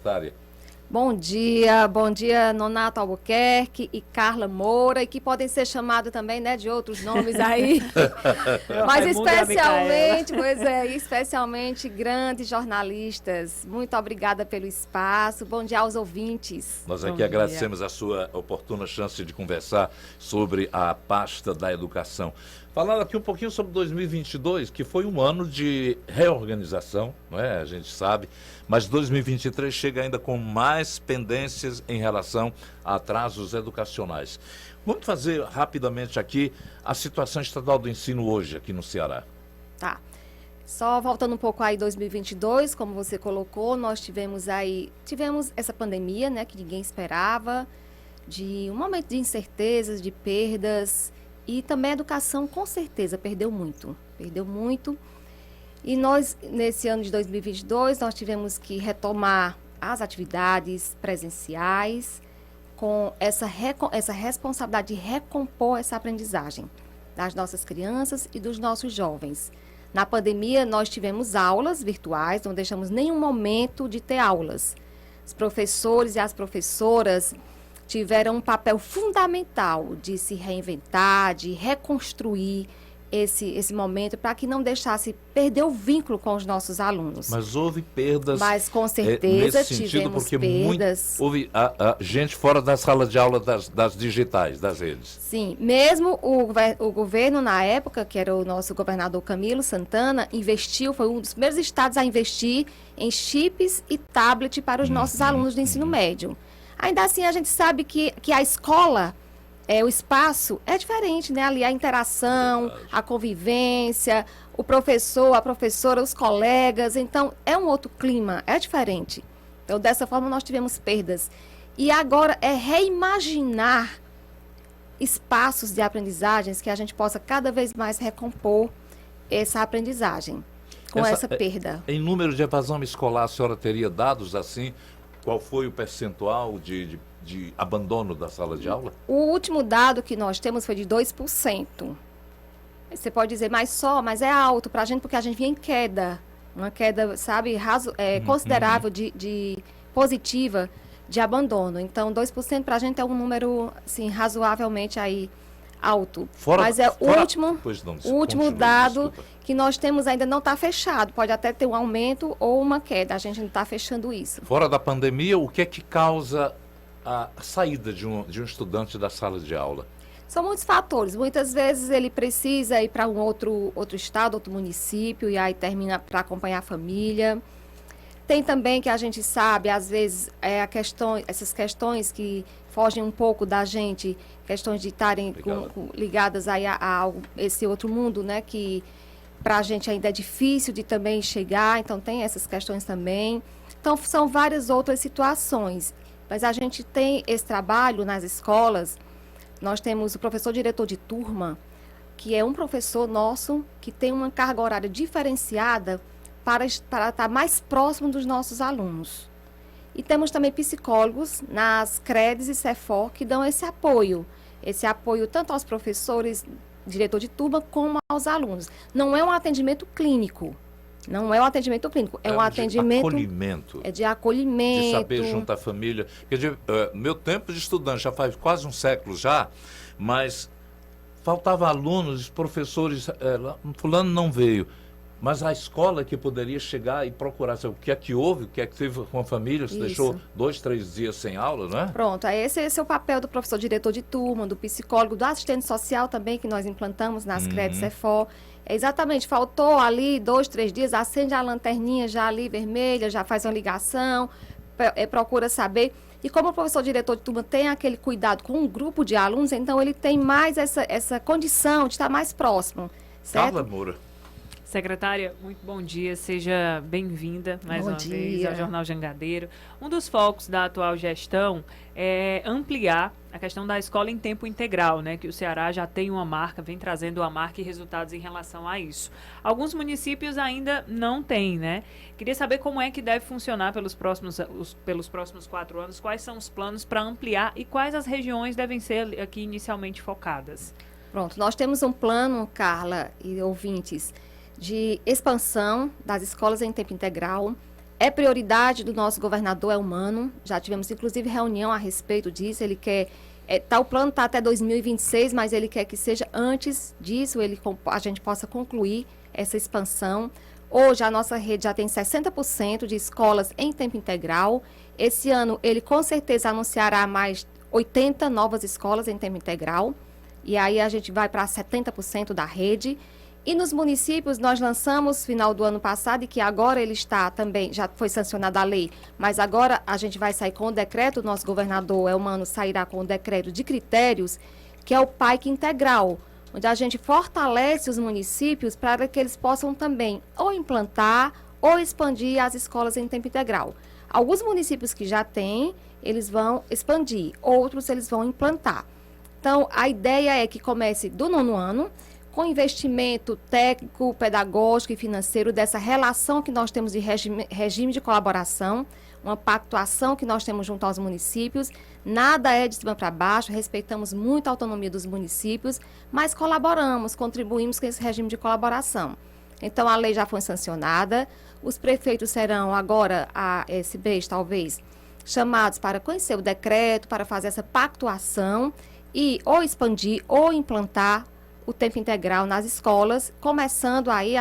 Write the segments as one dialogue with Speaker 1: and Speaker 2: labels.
Speaker 1: secretária?
Speaker 2: Bom dia Nonato Albuquerque e Carla Moura, e que podem ser chamados também, né, de outros nomes aí. Mas especialmente grandes jornalistas. Muito obrigada pelo espaço. Bom dia aos ouvintes.
Speaker 1: Nós aqui agradecemos a sua oportuna chance de conversar sobre a pasta da educação. Falando aqui um pouquinho sobre 2022, que foi um ano de reorganização, não é? A gente sabe, mas 2023 chega ainda com mais pendências em relação a atrasos educacionais. Vamos fazer rapidamente aqui a situação estadual do ensino hoje aqui no Ceará.
Speaker 2: Tá. Só voltando um pouco aí 2022, como você colocou, nós tivemos essa pandemia, né, que ninguém esperava, de um momento de incertezas, de perdas. E também a educação, com certeza, perdeu muito. E nós, nesse ano de 2022, nós tivemos que retomar as atividades presenciais com essa responsabilidade de recompor essa aprendizagem das nossas crianças e dos nossos jovens. Na pandemia, nós tivemos aulas virtuais, não deixamos nenhum momento de ter aulas. Os professores e as professoras tiveram um papel fundamental de se reinventar, de reconstruir esse momento para que não deixasse perder o vínculo com os nossos alunos.
Speaker 1: Mas houve perdas.
Speaker 2: Mas com certeza
Speaker 1: nesse sentido,
Speaker 2: tivemos
Speaker 1: porque
Speaker 2: perdas.
Speaker 1: Houve gente fora da sala de aula das digitais, das redes.
Speaker 2: Sim, mesmo o governo na época, que era o nosso governador Camilo Santana, foi um dos primeiros estados a investir em chips e tablet para os nossos alunos do ensino médio. Ainda assim, a gente sabe que a escola, o espaço é diferente, né? Ali a interação, a convivência, o professor, a professora, os colegas. Então, é um outro clima, é diferente. Então, dessa forma, nós tivemos perdas. E agora é reimaginar espaços de aprendizagens que a gente possa cada vez mais recompor essa aprendizagem com essa perda.
Speaker 1: Em número de evasão escolar, a senhora teria dados assim? Qual foi o percentual de abandono da sala de aula?
Speaker 2: O último dado que nós temos foi de 2%. Você pode dizer, mas é alto para a gente, porque a gente vinha em queda. Uma queda, sabe, considerável de positiva de abandono. Então, 2% para a gente é um número, assim, razoavelmente aí alto. Mas o último dado que nós temos ainda não está fechado. Pode até ter um aumento ou uma queda. A gente não está fechando isso.
Speaker 1: Fora da pandemia, o que é que causa a saída de um estudante da sala de aula?
Speaker 2: São muitos fatores. Muitas vezes ele precisa ir para um outro estado, outro município, e aí termina para acompanhar a família. Tem também que a gente sabe, às vezes, essas questões que fogem um pouco da gente, questões de estarem ligadas aí a esse outro mundo, né, que para a gente ainda é difícil de também chegar, então tem essas questões também. Então, são várias outras situações, mas a gente tem esse trabalho nas escolas. Nós temos o professor diretor de turma, que é um professor nosso que tem uma carga horária diferenciada para estar mais próximo dos nossos alunos. E temos também psicólogos nas CREDES e CEFOR que dão esse apoio tanto aos professores, diretor de turma, como aos alunos. Não é um atendimento clínico, é um atendimento...
Speaker 1: acolhimento.
Speaker 2: É de acolhimento.
Speaker 1: De saber junto à família. Quer dizer, meu tempo de estudante já faz quase um século já, mas faltava alunos, professores, fulano não veio. Mas a escola que poderia chegar e procurar saber o que é que houve, o que é que teve com a família, se deixou 2, 3 dias sem aula, não é?
Speaker 2: Pronto, esse é o papel do professor diretor de turma, do psicólogo, do assistente social também, que nós implantamos nas CREDES CEFOR. Exatamente, faltou ali 2, 3 dias, acende a lanterninha já ali vermelha, já faz uma ligação, procura saber. E como o professor diretor de turma tem aquele cuidado com um grupo de alunos, então ele tem mais essa condição de estar mais próximo, certo?
Speaker 1: Carla Moura.
Speaker 3: Secretária, muito bom dia, seja bem-vinda mais uma vez ao Jornal Jangadeiro. Um dos focos da atual gestão é ampliar a questão da escola em tempo integral, né? Que o Ceará já tem uma marca, vem trazendo uma marca e resultados em relação a isso. Alguns municípios ainda não têm, né? Queria saber como é que deve funcionar pelos próximos 4 anos, quais são os planos para ampliar e quais as regiões devem ser aqui inicialmente focadas.
Speaker 2: Pronto, nós temos um plano, Carla e ouvintes, de expansão das escolas em tempo integral. É prioridade do nosso governador, é humano. Já tivemos, inclusive, reunião a respeito disso. Ele quer... o plano está até 2026, mas ele quer que seja antes disso, a gente possa concluir essa expansão. Hoje, a nossa rede já tem 60% de escolas em tempo integral. Esse ano, ele com certeza anunciará mais 80 novas escolas em tempo integral. E aí, a gente vai para 70% da rede. E nos municípios, nós lançamos, final do ano passado, e que agora ele está também, já foi sancionada a lei, mas agora a gente vai sair com o decreto, o nosso governador Elmano sairá com o decreto de critérios, que é o PAIC integral, onde a gente fortalece os municípios para que eles possam também ou implantar ou expandir as escolas em tempo integral. Alguns municípios que já têm, eles vão expandir, outros eles vão implantar. Então, a ideia é que comece do 9º ano, com investimento técnico, pedagógico e financeiro dessa relação que nós temos de regime de colaboração, uma pactuação que nós temos junto aos municípios. Nada é de cima para baixo, respeitamos muito a autonomia dos municípios, mas colaboramos, contribuímos com esse regime de colaboração. Então, a lei já foi sancionada, os prefeitos serão agora, esse mês talvez, chamados para conhecer o decreto, para fazer essa pactuação e ou expandir ou implantar o tempo integral nas escolas, começando aí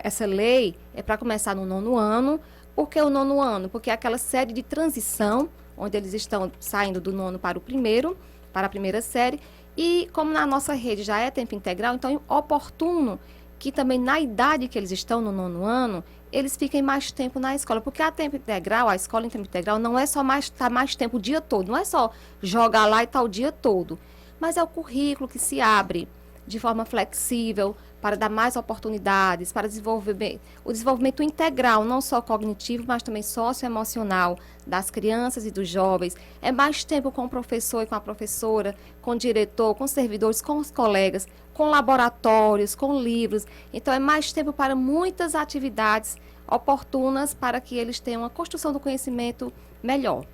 Speaker 2: essa lei é para começar no 9º ano. Por que o 9º ano? Porque é aquela série de transição, onde eles estão saindo do 9º para o 1º, para a primeira série, e como na nossa rede já é tempo integral, então é oportuno que também na idade que eles estão no 9º ano, eles fiquem mais tempo na escola, porque a tempo integral, a escola em tempo integral, não é só estar mais tempo o dia todo, não é só jogar lá e estar o dia todo, mas é o currículo que se abre de forma flexível para dar mais oportunidades, para desenvolver o desenvolvimento integral, não só cognitivo, mas também socioemocional das crianças e dos jovens. É mais tempo com o professor e com a professora, com o diretor, com os servidores, com os colegas, com laboratórios, com livros. Então, é mais tempo para muitas atividades oportunas para que eles tenham uma construção do conhecimento melhor.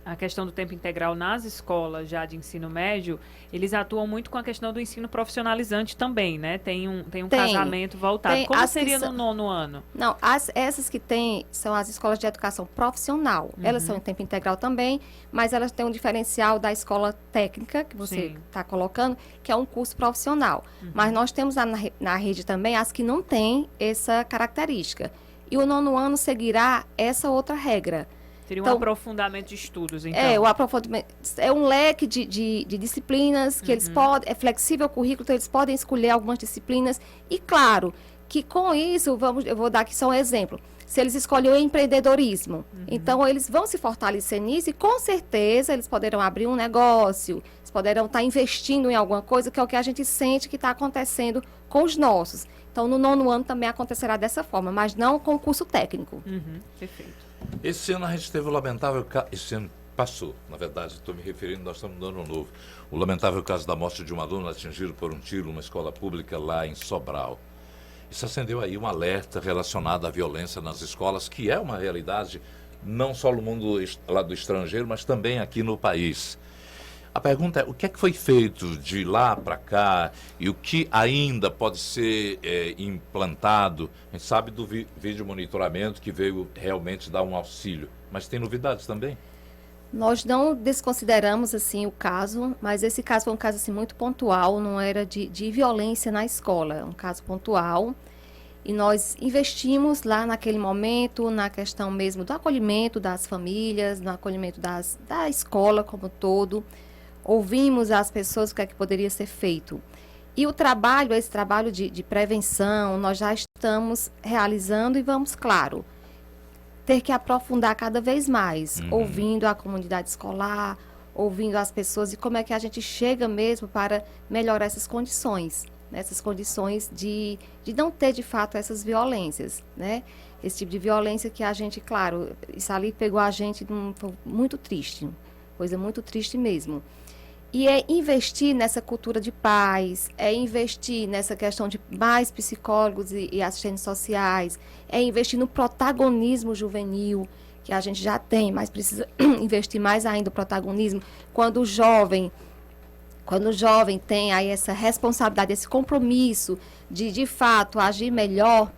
Speaker 3: A questão do tempo integral nas escolas já de ensino médio, eles atuam muito com a questão do ensino profissionalizante também, né? Tem um casamento voltado. Como seria no 9º ano?
Speaker 2: Não, essas que tem são as escolas de educação profissional. Elas são em tempo integral também, mas elas têm um diferencial da escola técnica, que você está colocando, que é um curso profissional. Mas nós temos na rede também as que não têm essa característica. E o 9º ano seguirá essa outra regra.
Speaker 3: Seria um aprofundamento de estudos, então.
Speaker 2: O aprofundamento é um leque de disciplinas que eles podem, é flexível o currículo, então eles podem escolher algumas disciplinas. E claro, que com isso, eu vou dar aqui só um exemplo. Se eles escolherem o empreendedorismo, então eles vão se fortalecer nisso e com certeza eles poderão abrir um negócio, eles poderão estar investindo em alguma coisa, que é o que a gente sente que está acontecendo com os nossos. Então, no 9º ano também acontecerá dessa forma, mas não com curso técnico.
Speaker 3: Perfeito.
Speaker 1: Esse ano a gente teve o lamentável caso. Esse ano passou, na verdade, estou me referindo, nós estamos no ano novo. O lamentável caso da morte de um aluno atingido por um tiro numa escola pública lá em Sobral. Isso acendeu aí um alerta relacionado à violência nas escolas, que é uma realidade não só no mundo lá do estrangeiro, mas também aqui no país. A pergunta é, o que é que foi feito de lá para cá e o que ainda pode ser implantado? A gente sabe do vídeo monitoramento que veio realmente dar um auxílio, mas tem novidades também?
Speaker 2: Nós não desconsideramos assim o caso, mas esse caso foi um caso assim, muito pontual, não era de violência na escola, é um caso pontual. E nós investimos lá naquele momento na questão mesmo do acolhimento das famílias, no acolhimento da escola como um todo. Ouvimos as pessoas o que é que poderia ser feito. E o trabalho, esse trabalho de prevenção, nós já estamos realizando e vamos, claro, ter que aprofundar cada vez mais, ouvindo a comunidade escolar, ouvindo as pessoas e como é que a gente chega mesmo para melhorar essas condições, né? Essas condições de não ter, de fato, essas violências, né? Esse tipo de violência que a gente, claro, isso ali pegou a gente muito triste, coisa muito triste mesmo. E é investir nessa cultura de paz, é investir nessa questão de mais psicólogos e assistentes sociais, é investir no protagonismo juvenil, que a gente já tem, mas precisa investir mais ainda no protagonismo. Quando o jovem tem aí essa responsabilidade, esse compromisso de fato, agir melhor,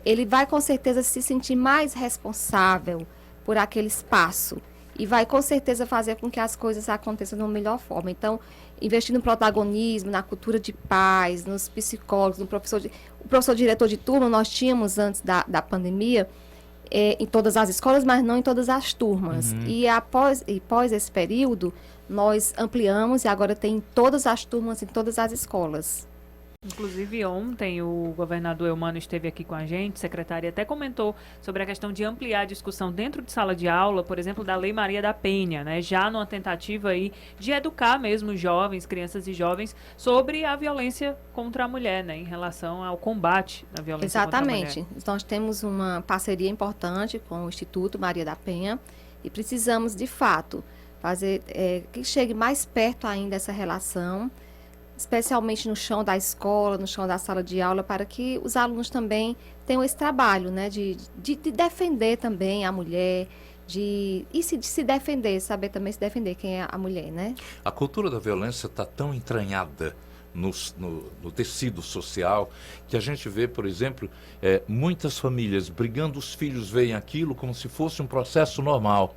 Speaker 2: ele vai com certeza se sentir mais responsável por aquele espaço e vai com certeza fazer com que as coisas aconteçam da melhor forma. Então, investir no protagonismo, na cultura de paz, nos psicólogos, no o professor diretor de turma, nós tínhamos antes da pandemia, em todas as escolas, mas não em todas as turmas. E após esse período, nós ampliamos e agora tem em todas as turmas, em todas as escolas.
Speaker 3: Inclusive, ontem o governador Eumano esteve aqui com a gente, secretária, até comentou sobre a questão de ampliar a discussão dentro de sala de aula, por exemplo, da Lei Maria da Penha, né? Já numa tentativa aí de educar mesmo jovens, crianças e jovens, sobre a violência contra a mulher, né? Em relação ao combate da violência contra a mulher.
Speaker 2: Exatamente. Nós temos uma parceria importante com o Instituto Maria da Penha e precisamos, de fato, fazer que chegue mais perto ainda essa relação, especialmente no chão da escola, no chão da sala de aula, para que os alunos também tenham esse trabalho, né, de defender também a mulher, de se defender, saber também se defender quem é a mulher, né?
Speaker 1: A cultura da violência está tão entranhada no tecido social que a gente vê, por exemplo, muitas famílias brigando, os filhos veem aquilo como se fosse um processo normal.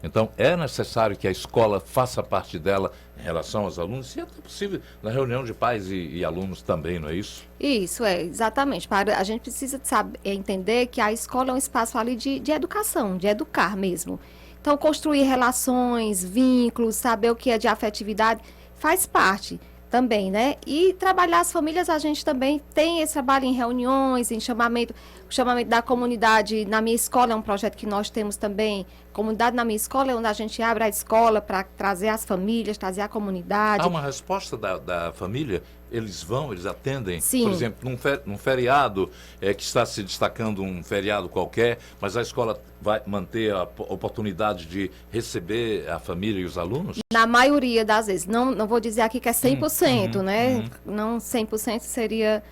Speaker 1: Então, é necessário que a escola faça parte dela em relação aos alunos, se é possível, na reunião de pais e alunos também, não é isso?
Speaker 2: Isso, exatamente. A gente precisa entender que a escola é um espaço ali de educação, de educar mesmo. Então, construir relações, vínculos, saber o que é de afetividade, faz parte também, né? E trabalhar as famílias, a gente também tem esse trabalho em reuniões, em chamamento. O chamamento da comunidade na minha escola é um projeto que nós temos também. Comunidade na minha escola é onde a gente abre a escola para trazer as famílias, trazer a comunidade.
Speaker 1: Há uma resposta da família? Eles atendem?
Speaker 2: Sim.
Speaker 1: Por exemplo, num feriado que está se destacando, um feriado qualquer, mas a escola vai manter a oportunidade de receber a família e os alunos?
Speaker 2: Na maioria das vezes. Não vou dizer aqui que é 100%, né? Não 100% seria...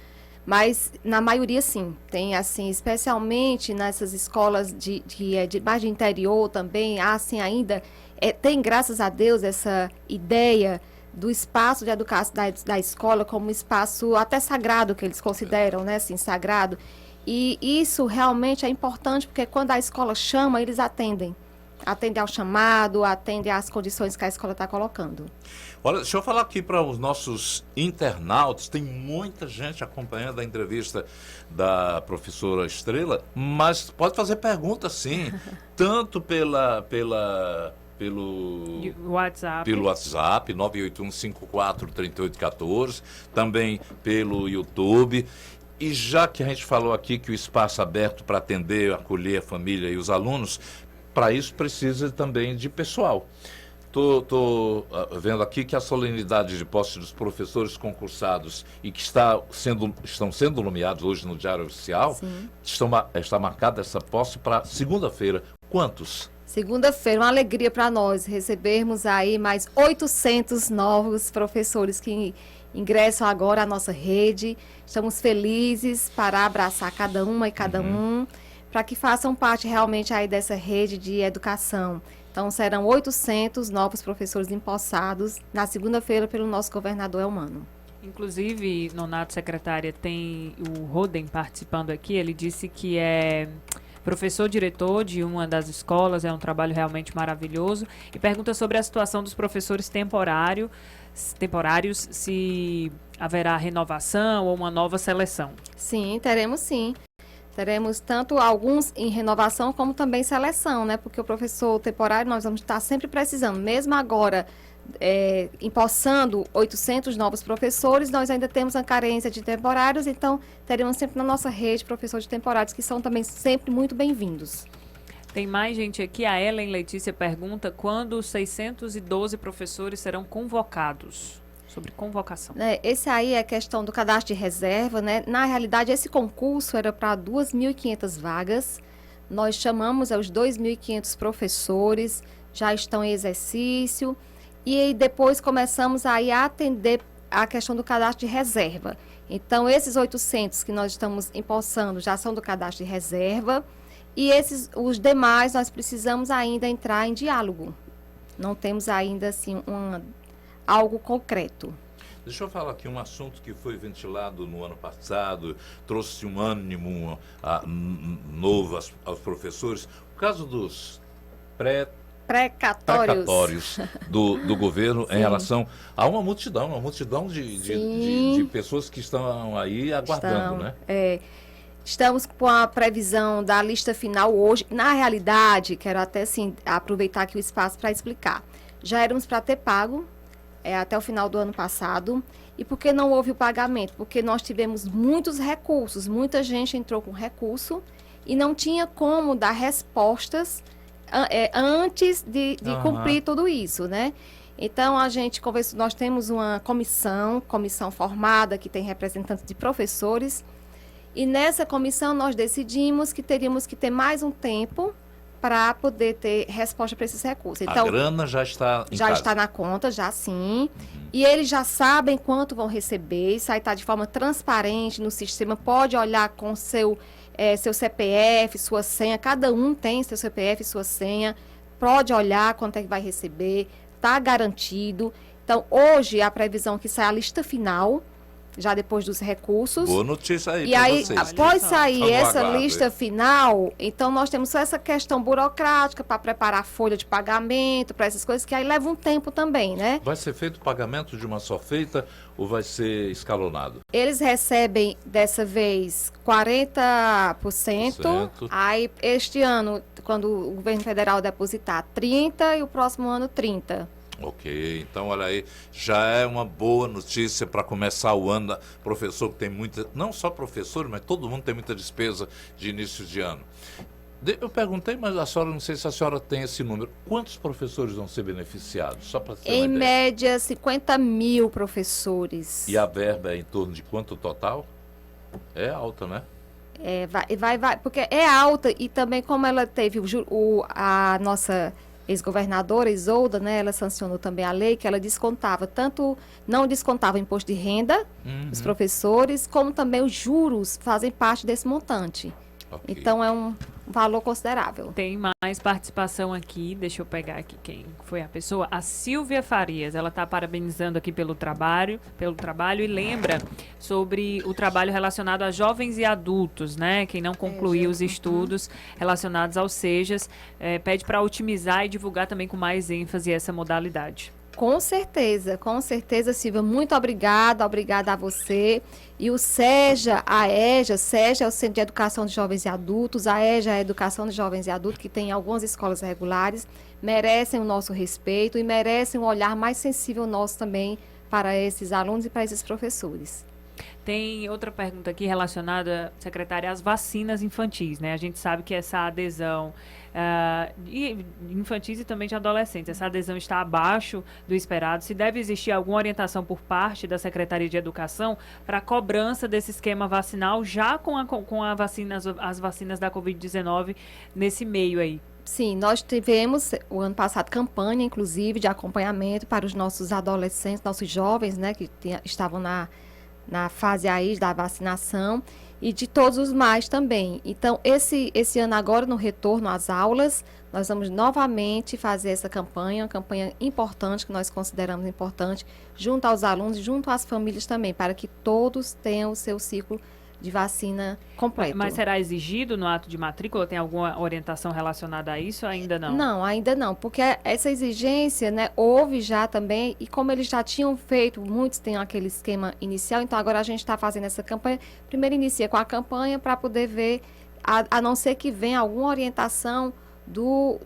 Speaker 2: Mas, na maioria, sim. Tem, assim, especialmente nessas escolas mais de interior também, há, assim, ainda... tem, graças a Deus, essa ideia do espaço de educação da escola como um espaço até sagrado, que eles consideram, né, assim, sagrado. E isso realmente é importante, porque quando a escola chama, eles atendem. Atendem ao chamado, atendem às condições que a escola está colocando.
Speaker 1: Olha, deixa eu falar aqui para os nossos internautas. Tem muita gente acompanhando a entrevista da professora Estrela, mas pode fazer perguntas, sim. Tanto pelo
Speaker 3: WhatsApp.
Speaker 1: Pelo WhatsApp, 981543814, também pelo YouTube. E já que a gente falou aqui que o espaço aberto para atender, acolher a família e os alunos, para isso precisa também de pessoal. Estou vendo aqui que a solenidade de posse dos professores concursados e que estão sendo nomeados hoje no Diário Oficial, está marcada essa posse para segunda-feira. Quantos?
Speaker 2: Segunda-feira, uma alegria para nós recebermos aí mais 800 novos professores que ingressam agora à nossa rede. Estamos felizes para abraçar cada uma e cada um, para que façam parte realmente aí dessa rede de educação. Então, serão 800 novos professores empossados na segunda-feira pelo nosso governador Eumano.
Speaker 3: Inclusive, Nonato, secretária, tem o Roden participando aqui. Ele disse que é professor-diretor de uma das escolas, é um trabalho realmente maravilhoso. E pergunta sobre a situação dos professores temporários, se haverá renovação ou uma nova seleção.
Speaker 2: Sim, teremos sim. Teremos tanto alguns em renovação como também seleção, né? Porque o professor temporário nós vamos estar sempre precisando. Mesmo agora, empossando 800 novos professores, nós ainda temos a carência de temporários, então teremos sempre na nossa rede professores temporários, que são também sempre muito bem-vindos.
Speaker 3: Tem mais gente aqui. A Ellen Letícia pergunta quando os 612 professores serão convocados. Sobre convocação.
Speaker 2: Esse aí é a questão do cadastro de reserva, né? Na realidade, esse concurso era para 2.500 vagas. Nós chamamos os 2.500 professores, já estão em exercício. E aí depois começamos aí a atender a questão do cadastro de reserva. Então, esses 800 que nós estamos empossando já são do cadastro de reserva. E os demais, nós precisamos ainda entrar em diálogo. Não temos ainda, assim, algo concreto.
Speaker 1: Deixa eu falar aqui um assunto que foi ventilado no ano passado, trouxe um ânimo novo aos professores. O caso dos precatórios do governo em relação a uma multidão de pessoas que estão aí aguardando, né?
Speaker 2: Estamos com a previsão da lista final hoje. Na realidade, quero até sim aproveitar aqui o espaço para explicar. Já éramos para ter pago até o final do ano passado. E por que não houve o pagamento? Porque nós tivemos muitos recursos, muita gente entrou com recurso e não tinha como dar respostas antes de cumprir tudo isso, né? Então, a gente conversou, nós temos uma comissão formada, que tem representantes de professores, e nessa comissão nós decidimos que teríamos que ter mais um tempo para poder ter resposta para esses recursos. Então,
Speaker 1: a grana já está em casa.
Speaker 2: Está na conta, já sim. E eles já sabem quanto vão receber. Isso aí está de forma transparente no sistema. Pode olhar com seu CPF, sua senha. Cada um tem seu CPF e sua senha. Pode olhar quanto é que vai receber. Está garantido. Então, hoje, a previsão é que sai a lista final, já depois dos recursos.
Speaker 1: Boa notícia aí
Speaker 2: para vocês. E aí, após
Speaker 1: então,
Speaker 2: sair essa lista final, então nós temos só essa questão burocrática para preparar a folha de pagamento, para essas coisas, que aí leva um tempo também, né?
Speaker 1: Vai ser feito o pagamento de uma só feita ou vai ser escalonado?
Speaker 2: Eles recebem, dessa vez, 40%. Aí, este ano, quando o governo federal depositar 30% e o próximo ano 30%.
Speaker 1: Ok, então olha aí, já é uma boa notícia para começar o ano. Professor que tem muita, não só professor, mas todo mundo tem muita despesa de início de ano. Eu perguntei, mas a senhora, não sei se a senhora tem esse número. Quantos professores vão ser beneficiados? Só para ter uma ideia.
Speaker 2: Em média, 50 mil professores.
Speaker 1: E a verba é em torno de quanto total? É alta, né?
Speaker 2: Vai, porque é alta e também como ela teve a nossa ex-governadora Isolda, né, ela sancionou também a lei que ela descontava, não descontava o imposto de renda dos professores, como também os juros fazem parte desse montante. Okay. Então, é um valor considerável.
Speaker 3: Tem mais participação aqui, deixa eu pegar aqui quem foi a pessoa. A Silvia Farias, ela está parabenizando aqui pelo trabalho e lembra sobre o trabalho relacionado a jovens e adultos, né? Quem não concluiu os estudos relacionados aos SEJAs, pede para otimizar e divulgar também com mais ênfase essa modalidade.
Speaker 2: Com certeza, Silvia. Muito obrigada a você. E o SEJA, a EJA é o Centro de Educação de Jovens e Adultos, a EJA é a Educação de Jovens e Adultos, que tem algumas escolas regulares, merecem o nosso respeito e merecem um olhar mais sensível nosso também para esses alunos e para esses professores.
Speaker 3: Tem outra pergunta aqui relacionada, secretária, às vacinas infantis, né? A gente sabe que essa adesão de infantis e também de adolescentes, essa adesão está abaixo do esperado. Se deve existir alguma orientação por parte da Secretaria de Educação para a cobrança desse esquema vacinal, já com as vacinas da Covid-19 nesse meio aí?
Speaker 2: Sim, nós tivemos o ano passado campanha, inclusive, de acompanhamento para os nossos adolescentes, nossos jovens, né, que estavam na fase aí da vacinação e de todos os mais também. Então, esse ano agora, no retorno às aulas, nós vamos novamente fazer essa campanha, uma campanha importante, que nós consideramos importante, junto aos alunos e junto às famílias também, para que todos tenham o seu ciclo de vacina completo.
Speaker 3: Mas será exigido no ato de matrícula? Tem alguma orientação relacionada a isso? Ainda não?
Speaker 2: Não, ainda não, porque essa exigência, né, houve já também, e como eles já tinham feito, muitos têm aquele esquema inicial, então agora a gente está fazendo essa campanha. Primeiro inicia com a campanha para poder ver, a não ser que venha alguma orientação do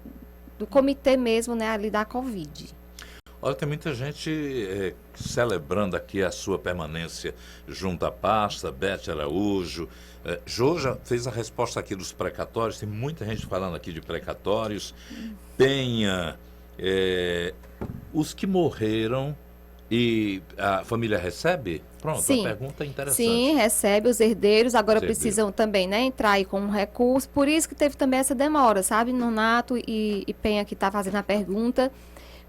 Speaker 2: comitê mesmo, né, ali da Covid.
Speaker 1: Olha, tem muita gente celebrando aqui a sua permanência junto à pasta. Beth Araújo. Jô já fez a resposta aqui dos precatórios. Tem muita gente falando aqui de precatórios. Penha, os que morreram e a família recebe? Pronto,
Speaker 2: sim,
Speaker 1: a pergunta é interessante.
Speaker 2: Sim, recebe os herdeiros. Agora precisam também, né, entrar aí com um recurso. Por isso que teve também essa demora, sabe? Nonato e Penha que está fazendo a pergunta.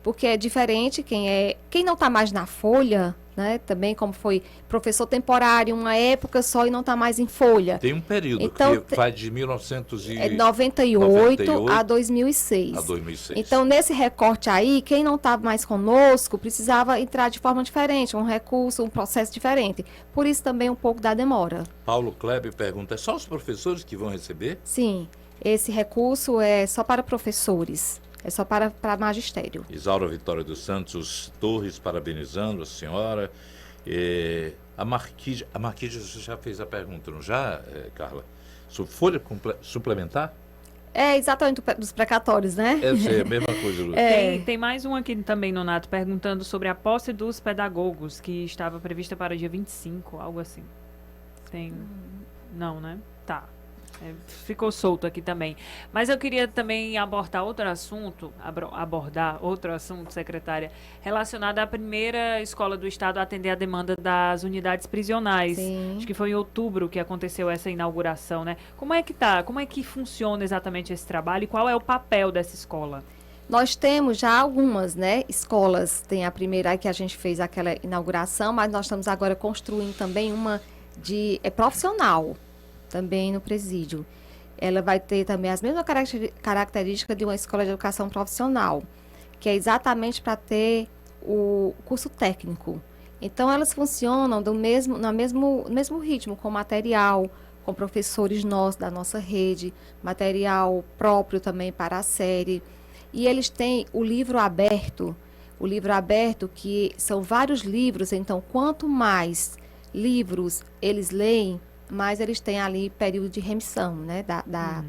Speaker 2: Porque é diferente, quem não está mais na folha, né? Também como foi professor temporário, uma época só e não está mais em folha.
Speaker 1: Tem um período
Speaker 2: Então,
Speaker 1: que vai de 1998
Speaker 2: 98 a 2006.
Speaker 1: a 2006.
Speaker 2: Então, nesse recorte aí, quem não estava mais conosco precisava entrar de forma diferente, um recurso, um processo diferente. Por isso também um pouco da demora.
Speaker 1: Paulo Kleber pergunta, é só os professores que vão receber?
Speaker 2: Sim, esse recurso é só para professores. É só para magistério.
Speaker 1: Isaura Vitória dos Santos Torres, parabenizando a senhora. A Marquise você já fez a pergunta, não já, Carla? Sobre folha suplementar?
Speaker 2: É exatamente dos precatórios, né?
Speaker 1: É a mesma coisa, Lu.
Speaker 3: Tem mais um aqui também, Nonato, perguntando sobre a posse dos pedagogos, que estava prevista para dia 25, algo assim. Tem... Não, né? Tá. Ficou solto aqui também. Mas eu queria também abordar outro assunto, secretária, relacionado à primeira escola do Estado a atender a demanda das unidades prisionais.
Speaker 2: Sim.
Speaker 3: Acho que foi em outubro que aconteceu essa inauguração, né? Como é que tá? Como é que funciona exatamente esse trabalho e qual é o papel dessa escola?
Speaker 2: Nós temos já algumas, né, escolas. Tem a primeira aí que a gente fez aquela inauguração, mas nós estamos agora construindo também uma profissional. Também no presídio. Ela vai ter também as mesmas características de uma escola de educação profissional, que é exatamente para ter o curso técnico. Então, elas funcionam no mesmo ritmo, com material, com professores nossos, da nossa rede, material próprio também para a série. E eles têm o livro aberto que são vários livros, então, quanto mais livros eles leem, mas eles têm ali período de remissão, né? Da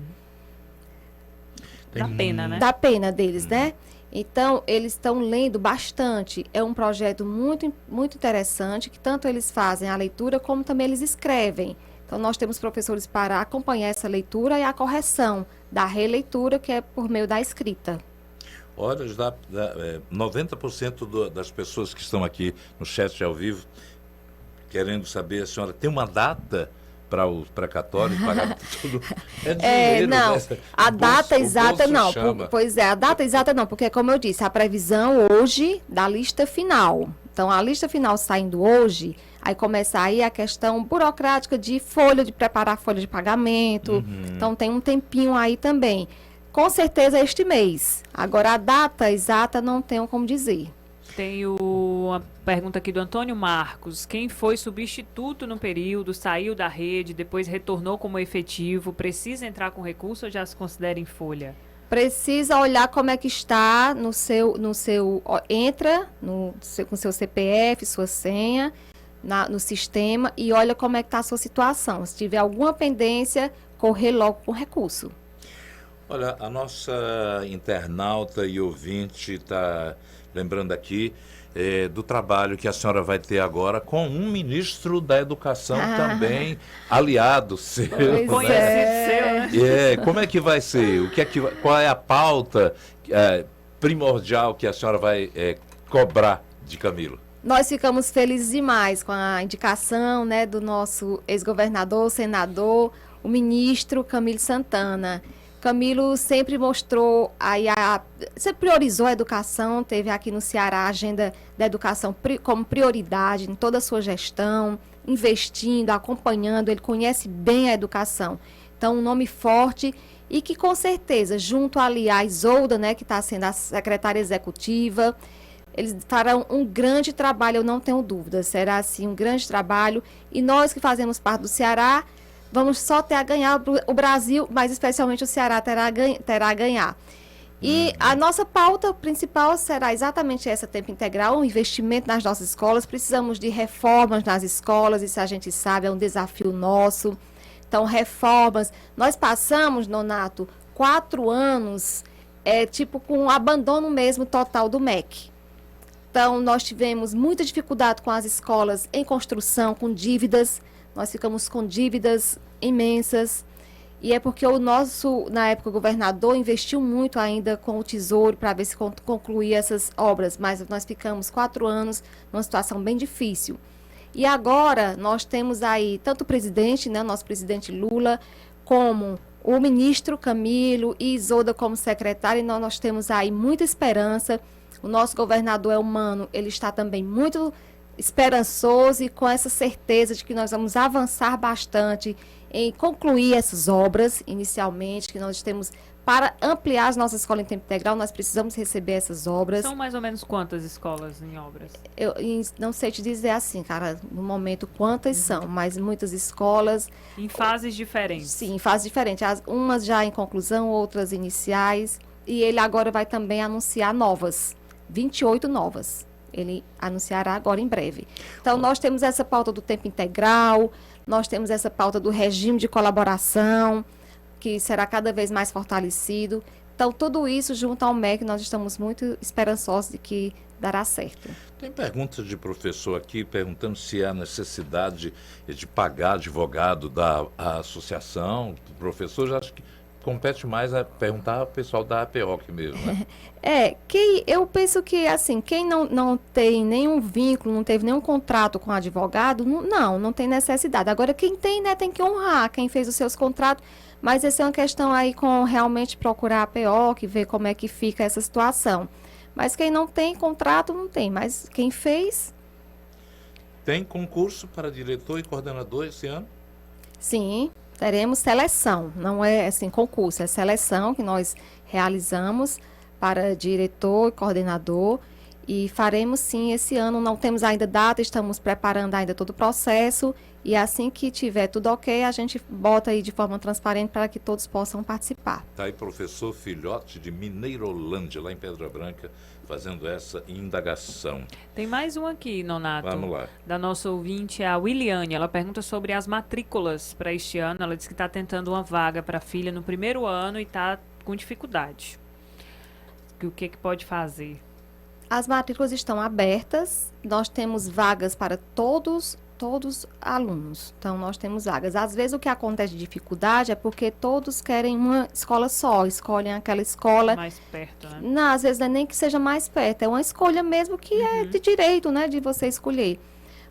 Speaker 3: pena, né?
Speaker 2: Da pena deles, né? Então, eles estão lendo bastante. É um projeto muito, muito interessante, que tanto eles fazem a leitura, como também eles escrevem. Então, nós temos professores para acompanhar essa leitura e a correção da releitura, que é por meio da escrita.
Speaker 1: Olha, 90% das pessoas que estão aqui no chat ao vivo, querendo saber, a senhora tem uma data para os precatórios, pagar tudo. É dinheiro,
Speaker 2: não,
Speaker 1: né?
Speaker 2: a data exata não.
Speaker 1: Pois
Speaker 2: a data exata não, porque como eu disse, a previsão hoje da lista final. Então, a lista final saindo hoje, aí começa aí a questão burocrática de preparar folha de pagamento. Então, tem um tempinho aí também. Com certeza este mês. Agora, a data exata não tenho como dizer.
Speaker 3: Tem uma pergunta aqui do Antônio Marcos. Quem foi substituto no período, saiu da rede, depois retornou como efetivo, precisa entrar com recurso ou já se considera em folha?
Speaker 2: Precisa olhar como é que está entra com seu CPF, sua senha, no sistema e olha como é que está a sua situação. Se tiver alguma pendência, correr logo com recurso.
Speaker 1: Olha, a nossa internauta e ouvinte está lembrando aqui do trabalho que a senhora vai ter agora com um ministro da Educação também, aliado seu.
Speaker 3: Conhecido seu, né?
Speaker 1: Como é que vai ser? Qual é a pauta primordial que a senhora vai cobrar de Camilo?
Speaker 2: Nós ficamos felizes demais com a indicação, né, do nosso ex-governador, senador, o ministro Camilo Santana. Camilo sempre mostrou, sempre priorizou a educação, teve aqui no Ceará a agenda da educação como prioridade em toda a sua gestão, investindo, acompanhando, ele conhece bem a educação. Então, um nome forte e que com certeza, junto ali à Isolda, né, que está sendo a secretária executiva, eles farão um grande trabalho, eu não tenho dúvida, será assim um grande trabalho e nós que fazemos parte do Ceará, vamos só ter a ganhar, o Brasil, mas especialmente o Ceará terá a ganhar. E a nossa pauta principal será exatamente essa, tempo integral, um investimento nas nossas escolas. Precisamos de reformas nas escolas, isso a gente sabe, é um desafio nosso. Então, reformas. Nós passamos, Nonato, 4 anos, com abandono mesmo total do MEC. Então, nós tivemos muita dificuldade com as escolas em construção, com dívidas. Nós ficamos com dívidas imensas e é porque o nosso, na época, o governador investiu muito ainda com o Tesouro para ver se concluía essas obras, mas nós ficamos 4 anos numa situação bem difícil. E agora nós temos aí tanto o presidente, né, nosso presidente Lula, como o ministro Camilo e Isolda como secretária, e nós temos aí muita esperança. O nosso governador é humano, ele está também muito esperançoso e com essa certeza de que nós vamos avançar bastante em concluir essas obras, inicialmente, que nós temos para ampliar as nossas escolas em tempo integral, nós precisamos receber essas obras.
Speaker 3: São mais ou menos quantas escolas em obras?
Speaker 2: Eu não sei te dizer assim, cara, no momento quantas são, mas muitas escolas...
Speaker 3: Em fases diferentes?
Speaker 2: Sim, em fases diferentes. Umas já em conclusão, outras iniciais. E ele agora vai também anunciar novas, 28 novas. Ele anunciará agora em breve. Então, nós temos essa pauta do tempo integral, nós temos essa pauta do regime de colaboração, que será cada vez mais fortalecido. Então, tudo isso, junto ao MEC, nós estamos muito esperançosos de que dará certo.
Speaker 1: Tem pergunta de professor aqui perguntando se há necessidade de pagar advogado da associação. O professor já acho que compete mais a perguntar ao pessoal da APOC mesmo, né?
Speaker 2: Eu penso que, assim, quem não tem nenhum vínculo, não teve nenhum contrato com advogado, não tem necessidade. Agora, quem tem, né, tem que honrar quem fez os seus contratos. Mas essa é uma questão aí com realmente procurar a APOC, ver como é que fica essa situação. Mas quem não tem contrato, não tem. Mas quem fez...
Speaker 1: Tem concurso para diretor e coordenador esse ano?
Speaker 2: Sim, teremos seleção. Não é assim concurso, é seleção que nós realizamos para diretor e coordenador. E faremos sim esse ano. Não temos ainda data, estamos preparando ainda todo o processo. E assim que tiver tudo ok, a gente bota aí de forma transparente para que todos possam participar.
Speaker 1: Está aí professor Filhote de Mineirolândia, lá em Pedra Branca, fazendo essa indagação.
Speaker 3: Tem mais um aqui, Nonato.
Speaker 1: Vamos lá.
Speaker 3: Da nossa ouvinte, a Williane. Ela pergunta sobre as matrículas para este ano. Ela disse que está tentando uma vaga para a filha no primeiro ano e está com dificuldade. O que pode fazer?
Speaker 2: As matrículas estão abertas. Nós temos vagas para todos alunos. Então, nós temos vagas. Às vezes, o que acontece de dificuldade é porque todos querem uma escola só, escolhem aquela escola...
Speaker 3: Mais perto, né?
Speaker 2: Não, às vezes não é nem que seja mais perto, é uma escolha mesmo que é de direito, né, de você escolher.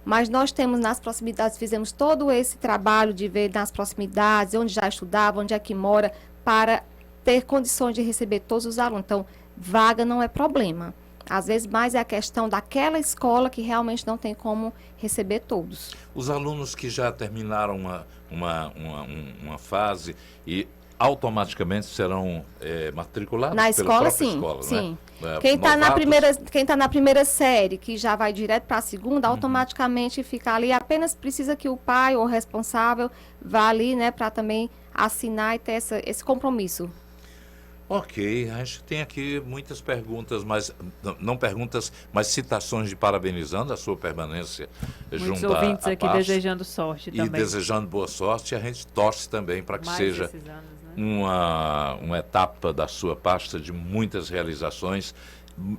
Speaker 2: Mas nós temos nas proximidades, fizemos todo esse trabalho de ver nas proximidades, onde já estudava, onde é que mora, para ter condições de receber todos os alunos. Então, vaga não é problema. Às vezes, mais é a questão daquela escola que realmente não tem como receber todos.
Speaker 1: Os alunos que já terminaram uma fase e automaticamente serão matriculados
Speaker 2: na
Speaker 1: pela
Speaker 2: escola,
Speaker 1: própria
Speaker 2: sim,
Speaker 1: escola,
Speaker 2: sim.
Speaker 1: Né?
Speaker 2: Quem está na primeira série, que já vai direto para a segunda, automaticamente fica ali. Apenas precisa que o pai ou o responsável vá ali, né, para também assinar e ter esse compromisso.
Speaker 1: Ok, a gente tem aqui muitas perguntas, mas não perguntas, mas citações de parabenizando a sua permanência
Speaker 3: Muitos
Speaker 1: junto
Speaker 3: ouvintes
Speaker 1: à
Speaker 3: aqui
Speaker 1: pasta,
Speaker 3: desejando sorte também.
Speaker 1: e desejando boa sorte. A gente torce também para que
Speaker 3: Mais
Speaker 1: seja
Speaker 3: esses anos, né?
Speaker 1: uma etapa da sua pasta de muitas realizações,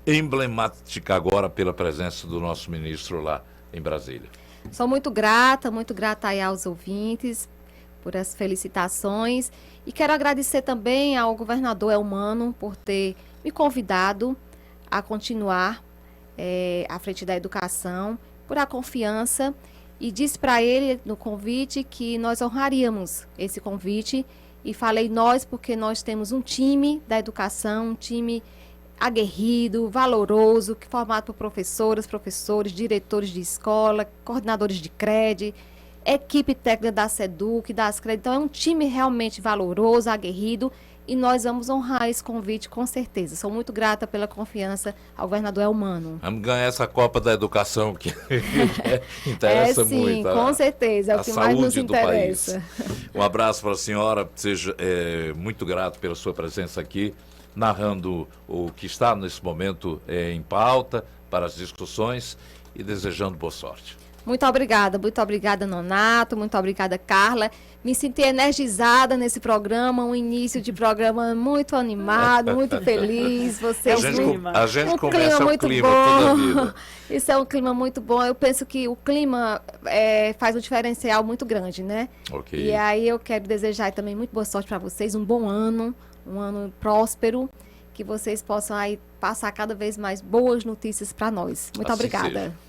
Speaker 1: emblemática agora pela presença do nosso ministro lá em Brasília.
Speaker 2: Sou muito grata aí aos ouvintes por as felicitações. E quero agradecer também ao governador Elmano por ter me convidado a continuar à frente da educação, por a confiança. E disse para ele no convite que nós honraríamos esse convite. E falei nós porque nós temos um time da educação, um time aguerrido, valoroso, formado por professoras, professores, diretores de escola, coordenadores de CRED, equipe técnica da SEDUC, da ASCRED. Então, é um time realmente valoroso, aguerrido, e nós vamos honrar esse convite com certeza. Sou muito grata pela confiança ao governador Elmano.
Speaker 1: Vamos ganhar essa Copa da Educação que interessa
Speaker 2: sim,
Speaker 1: muito.
Speaker 2: Com certeza, é o que mais nos interessa.
Speaker 1: Um abraço para a senhora, seja muito grato pela sua presença aqui, narrando o que está nesse momento em pauta para as discussões e desejando boa sorte.
Speaker 2: Muito obrigada, Nonato, muito obrigada, Carla. Me senti energizada nesse programa, um início de programa muito animado, muito feliz.
Speaker 1: A gente começa o clima toda a vida.
Speaker 2: Isso é um clima muito bom. Eu penso que o clima faz um diferencial muito grande, né?
Speaker 1: Ok.
Speaker 2: E aí eu quero desejar também muito boa sorte para vocês, um bom ano, um ano próspero, que vocês possam aí passar cada vez mais boas notícias para nós. Muito
Speaker 1: Assim
Speaker 2: obrigada.
Speaker 1: seja.